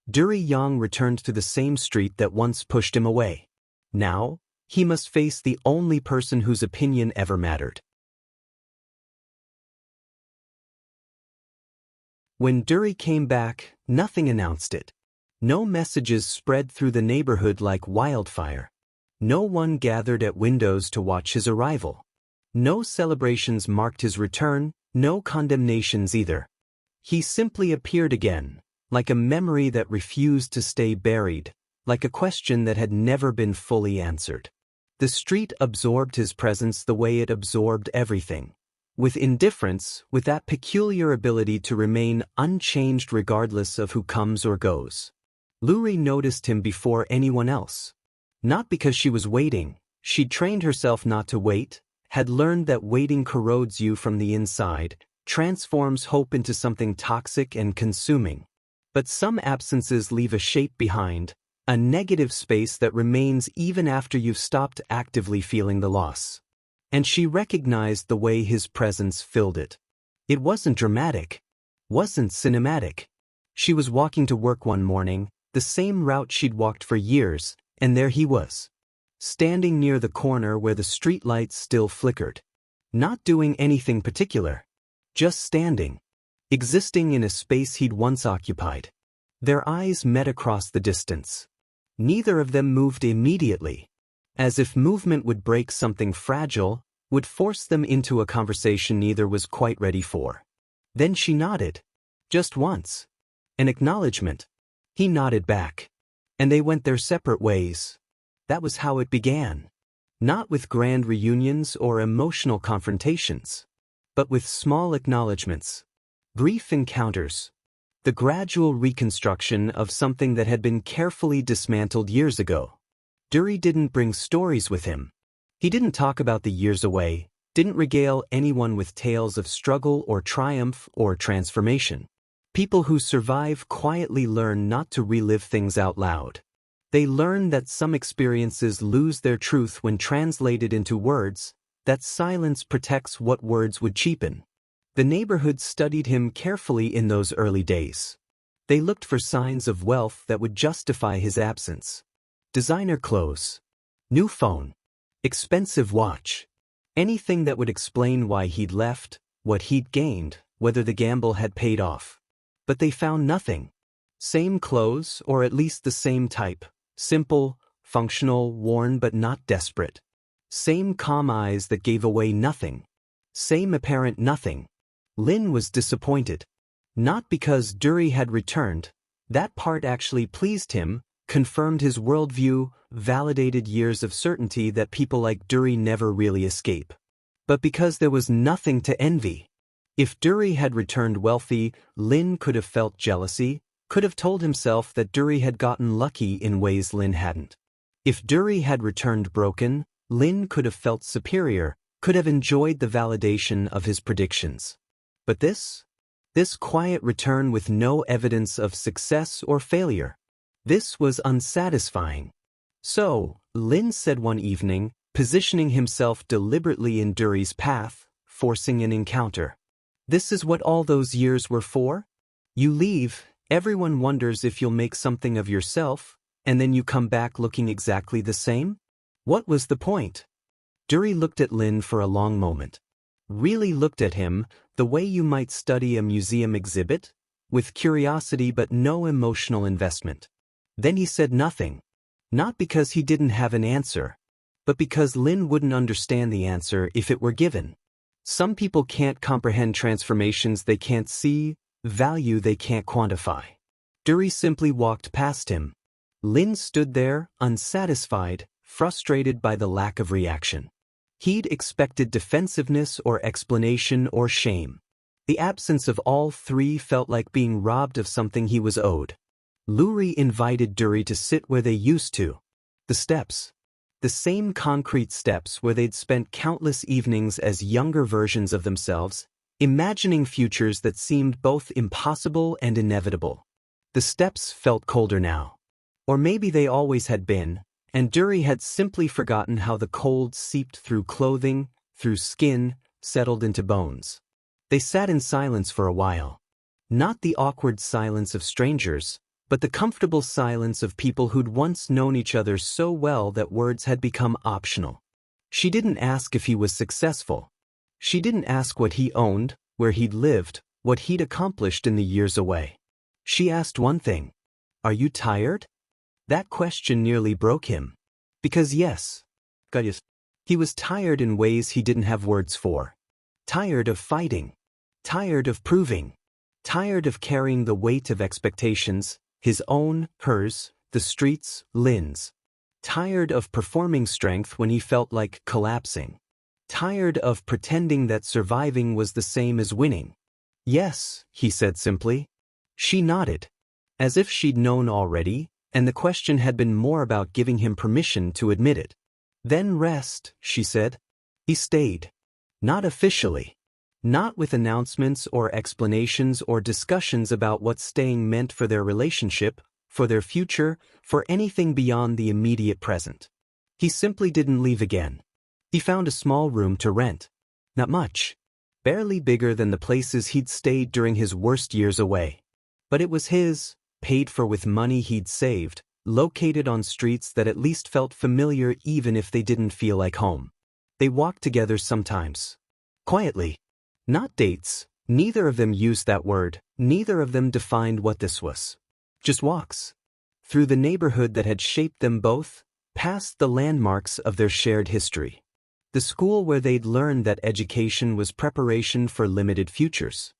Duri Yeong returned to the same street that once pushed him away. Now, he must face the only person whose opinion ever mattered. When Duri came back, nothing announced it. No messages spread through the neighborhood like wildfire. No one gathered at windows to watch his arrival. No celebrations marked his return, no condemnations either. He simply appeared again, like a memory that refused to stay buried, like a question that had never been fully answered. The street absorbed his presence the way it absorbed everything. With indifference, with that peculiar ability to remain unchanged regardless of who comes or goes. Louri noticed him before anyone else. Not because she was waiting, she'd trained herself not to wait, had learned that waiting corrodes you from the inside, transforms hope into something toxic and consuming. But some absences leave a shape behind, a negative space that remains even after you've stopped actively feeling the loss. And she recognized the way his presence filled it. It wasn't dramatic, wasn't cinematic. She was walking to work one morning, the same route she'd walked for years, and there he was, standing near the corner where the streetlights still flickered. Not doing anything particular, just standing, existing in a space he'd once occupied. Their eyes met across the distance. Neither of them moved immediately, as if movement would break something fragile, would force them into a conversation neither was quite ready for. Then she nodded. Just once. An acknowledgement. He nodded back. And they went their separate ways. That was how it began. Not with grand reunions or emotional confrontations, but with small acknowledgements. Brief encounters. The gradual reconstruction of something that had been carefully dismantled years ago. Duri didn't bring stories with him. He didn't talk about the years away, didn't regale anyone with tales of struggle or triumph or transformation. People who survive quietly learn not to relive things out loud. They learn that some experiences lose their truth when translated into words, that silence protects what words would cheapen. The neighborhood studied him carefully in those early days. They looked for signs of wealth that would justify his absence. Designer clothes, new phone, expensive watch, anything that would explain why he'd left, what he'd gained, whether the gamble had paid off. But they found nothing. Same clothes, or at least the same type, simple, functional, worn but not desperate. Same calm eyes that gave away nothing. Same apparent nothing. Lin was disappointed. Not because Duri had returned, that part actually pleased him, confirmed his worldview, validated years of certainty that people like Duri never really escape. But because there was nothing to envy. If Duri had returned wealthy, Lin could have felt jealousy, could have told himself that Duri had gotten lucky in ways Lin hadn't. If Duri had returned broken, Lin could have felt superior, could have enjoyed the validation of his predictions. But this quiet return with no evidence of success or failure. This was unsatisfying. So, Lin said one evening, positioning himself deliberately in Duri's path, forcing an encounter. This is what all those years were for? You leave, everyone wonders if you'll make something of yourself, and then you come back looking exactly the same? What was the point? Duri looked at Lin for a long moment. Really looked at him, the way you might study a museum exhibit, with curiosity but no emotional investment. Then he said nothing. Not because he didn't have an answer, but because Lin wouldn't understand the answer if it were given. Some people can't comprehend transformations they can't see, value they can't quantify. Duri simply walked past him. Lin stood there, unsatisfied, frustrated by the lack of reaction. He'd expected defensiveness or explanation or shame. The absence of all three felt like being robbed of something he was owed. Louri invited Duri to sit where they used to. The steps. The same concrete steps where they'd spent countless evenings as younger versions of themselves, imagining futures that seemed both impossible and inevitable. The steps felt colder now. Or maybe they always had been, and Duri had simply forgotten how the cold seeped through clothing, through skin, settled into bones. They sat in silence for a while. Not the awkward silence of strangers, but the comfortable silence of people who'd once known each other so well that words had become optional. She didn't ask if he was successful. She didn't ask what he owned, where he'd lived, what he'd accomplished in the years away. She asked one thing. Are you tired? That question nearly broke him. Because yes. He was tired in ways he didn't have words for. Tired of fighting. Tired of proving. Tired of carrying the weight of expectations, his own, hers, the streets, Lin's. Tired of performing strength when he felt like collapsing. Tired of pretending that surviving was the same as winning. Yes, he said simply. She nodded. As if she'd known already, and the question had been more about giving him permission to admit it. Then rest, she said. He stayed. Not officially. Not with announcements or explanations or discussions about what staying meant for their relationship, for their future, for anything beyond the immediate present. He simply didn't leave again. He found a small room to rent. Not much. Barely bigger than the places he'd stayed during his worst years away. But it was his, paid for with money he'd saved, located on streets that at least felt familiar even if they didn't feel like home. They walked together sometimes. Quietly. Not dates, neither of them used that word, neither of them defined what this was. Just walks. Through the neighborhood that had shaped them both, past the landmarks of their shared history. The school where they'd learned that education was preparation for limited futures.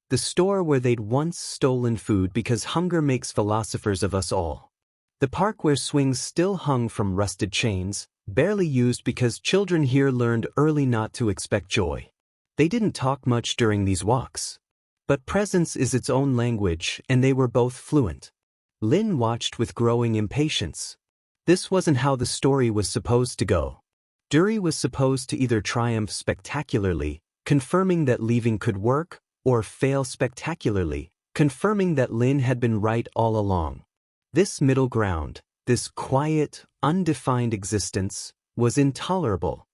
The store where they'd once stolen food because hunger makes philosophers of us all. The park where swings still hung from rusted chains, barely used because children here learned early not to expect joy. They didn't talk much during these walks. But presence is its own language, and they were both fluent. Lin watched with growing impatience. This wasn't how the story was supposed to go. Duri was supposed to either triumph spectacularly, confirming that leaving could work, or fail spectacularly, confirming that Lin had been right all along. This middle ground, this quiet, undefined existence, was intolerable.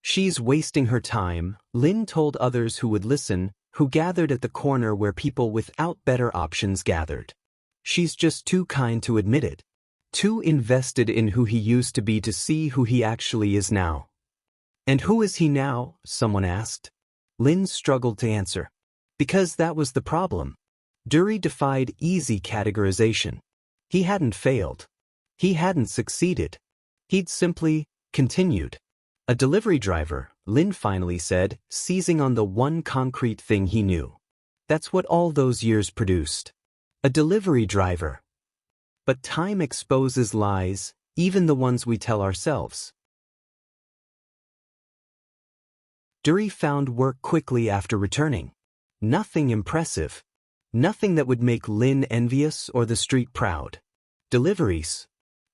She's wasting her time, Lin told others who would listen, who gathered at the corner where people without better options gathered. She's just too kind to admit it. Too invested in who he used to be to see who he actually is now. And who is he now? Someone asked. Lin struggled to answer. Because that was the problem. Duri defied easy categorization. He hadn't failed. He hadn't succeeded. He'd simply continued. A delivery driver, Lin finally said, seizing on the one concrete thing he knew. That's what all those years produced. A delivery driver. But time exposes lies, even the ones we tell ourselves. Duri found work quickly after returning. Nothing impressive. Nothing that would make Lin envious or the street proud. Deliveries.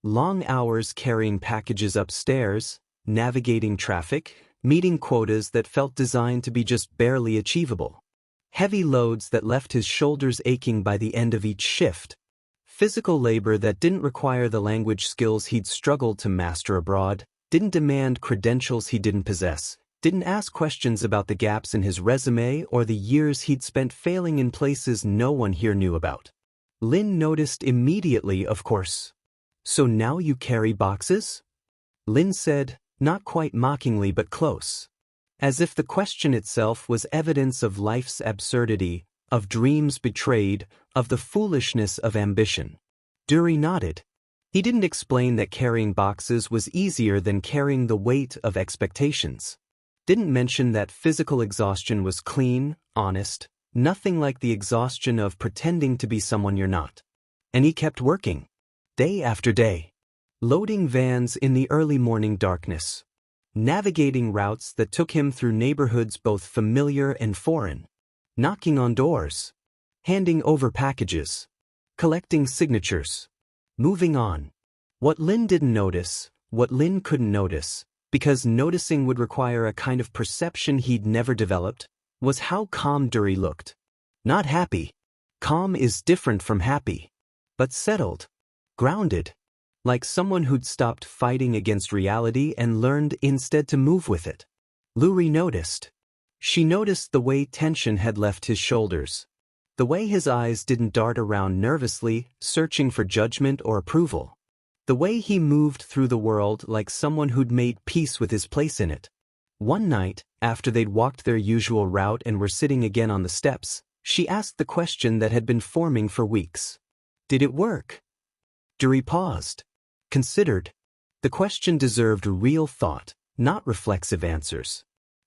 Long hours carrying packages upstairs, navigating traffic, meeting quotas that felt designed to be just barely achievable. Heavy loads that left his shoulders aching by the end of each shift. Physical labor that didn't require the language skills he'd struggled to master abroad, didn't demand credentials he didn't possess, didn't ask questions about the gaps in his resume or the years he'd spent failing in places no one here knew about. Lin noticed immediately, of course. So now you carry boxes? Lin said, not quite mockingly but close. As if the question itself was evidence of life's absurdity, of dreams betrayed, of the foolishness of ambition. Duri nodded. He didn't explain that carrying boxes was easier than carrying the weight of expectations. Didn't mention that physical exhaustion was clean, honest, nothing like the exhaustion of pretending to be someone you're not. And he kept working. Day after day. Loading vans in the early morning darkness. Navigating routes that took him through neighborhoods both familiar and foreign. Knocking on doors. Handing over packages. Collecting signatures. Moving on. What Lin didn't notice, what Lin couldn't notice, because noticing would require a kind of perception he'd never developed, was how calm Duri looked. Not happy. Calm is different from happy. But settled. Grounded. Like someone who'd stopped fighting against reality and learned instead to move with it. Louri noticed. She noticed the way tension had left his shoulders. The way his eyes didn't dart around nervously, searching for judgment or approval. The way he moved through the world like someone who'd made peace with his place in it. One night, after they'd walked their usual route and were sitting again on the steps, she asked the question that had been forming for weeks. Did it work? Duri paused. Considered. The question deserved real thought, not reflexive answers.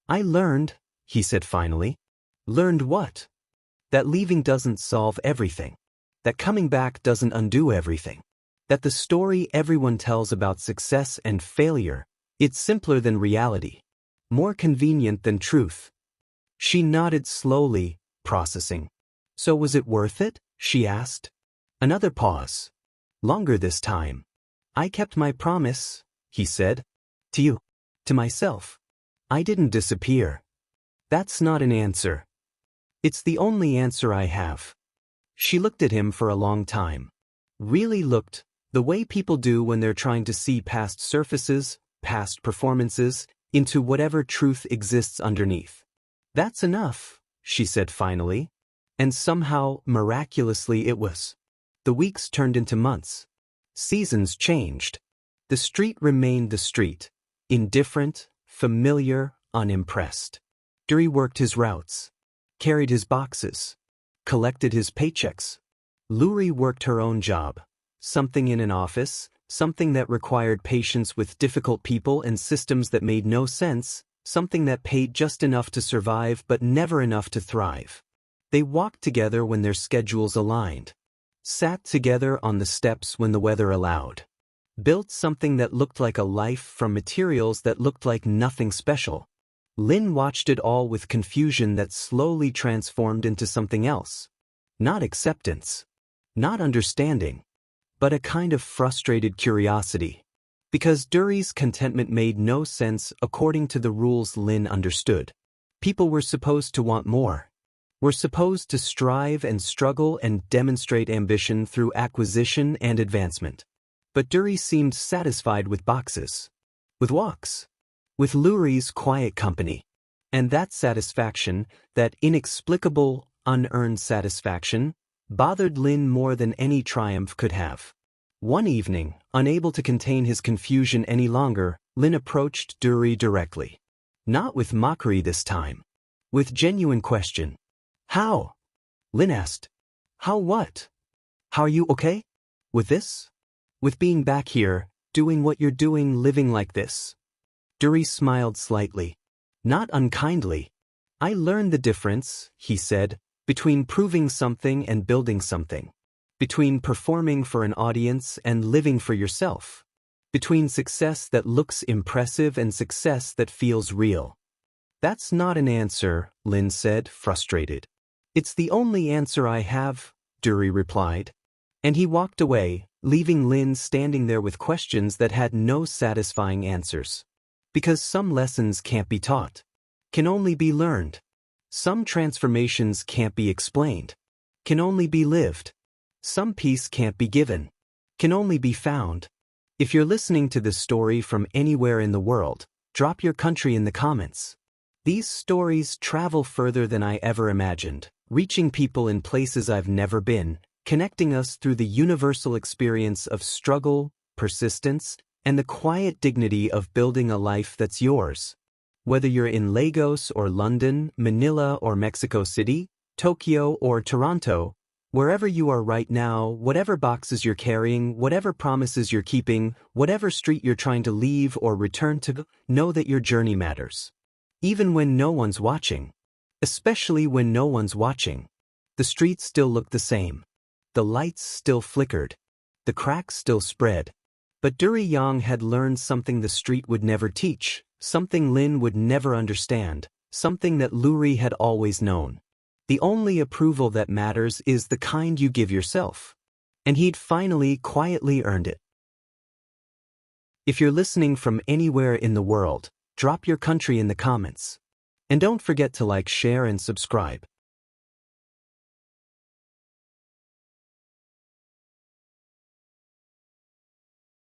I learned, he said finally. Learned what? That leaving doesn't solve everything. That coming back doesn't undo everything. That the story everyone tells about success and failure, it's simpler than reality. More convenient than truth. She nodded slowly, processing. So was it worth it? She asked. Another pause. Longer this time. I kept my promise, he said. To you. To myself. I didn't disappear. That's not an answer. It's the only answer I have. She looked at him for a long time. Really looked, the way people do when they're trying to see past surfaces, past performances, into whatever truth exists underneath. That's enough, she said finally. And somehow, miraculously it was. The weeks turned into months. Seasons changed. The street remained the street. Indifferent, familiar, unimpressed. Duri worked his routes. Carried his boxes. Collected his paychecks. Louri worked her own job. Something in an office, something that required patience with difficult people and systems that made no sense, something that paid just enough to survive but never enough to thrive. They walked together when their schedules aligned. Sat together on the steps when the weather allowed. Built something that looked like a life from materials that looked like nothing special. Lin watched it all with confusion that slowly transformed into something else. Not acceptance. Not understanding. But a kind of frustrated curiosity. Because Duri's contentment made no sense according to the rules Lin understood. People were supposed to want more. Were supposed to strive and struggle and demonstrate ambition through acquisition and advancement. But Duri seemed satisfied with boxes. With walks. With Louri's quiet company. And that satisfaction, that inexplicable, unearned satisfaction, bothered Lin more than any triumph could have. One evening, unable to contain his confusion any longer, Lin approached Duri directly. Not with mockery this time. With genuine question. How? Lin asked. How what? How are you okay? With this? With being back here, doing what you're doing, living like this? Duri smiled slightly. Not unkindly. I learned the difference, he said, between proving something and building something. Between performing for an audience and living for yourself. Between success that looks impressive and success that feels real. That's not an answer, Lin said, frustrated. It's the only answer I have, Duri replied. And he walked away, leaving Lin standing there with questions that had no satisfying answers. Because some lessons can't be taught. Can only be learned. Some transformations can't be explained. Can only be lived. Some peace can't be given. Can only be found. If you're listening to this story from anywhere in the world, drop your country in the comments. These stories travel further than I ever imagined, reaching people in places I've never been, connecting us through the universal experience of struggle, persistence, and the quiet dignity of building a life that's yours. Whether you're in Lagos or London, Manila or Mexico City, Tokyo or Toronto, wherever you are right now, whatever boxes you're carrying, whatever promises you're keeping, whatever street you're trying to leave or return to, know that your journey matters. Even when no one's watching. Especially when no one's watching. The streets still look the same. The lights still flickered. The cracks still spread. But Duri Yeong had learned something the street would never teach, something Lin would never understand, something that Louri had always known. The only approval that matters is the kind you give yourself. And he'd finally quietly earned it. If you're listening from anywhere in the world, drop your country in the comments. And don't forget to like, share, and subscribe.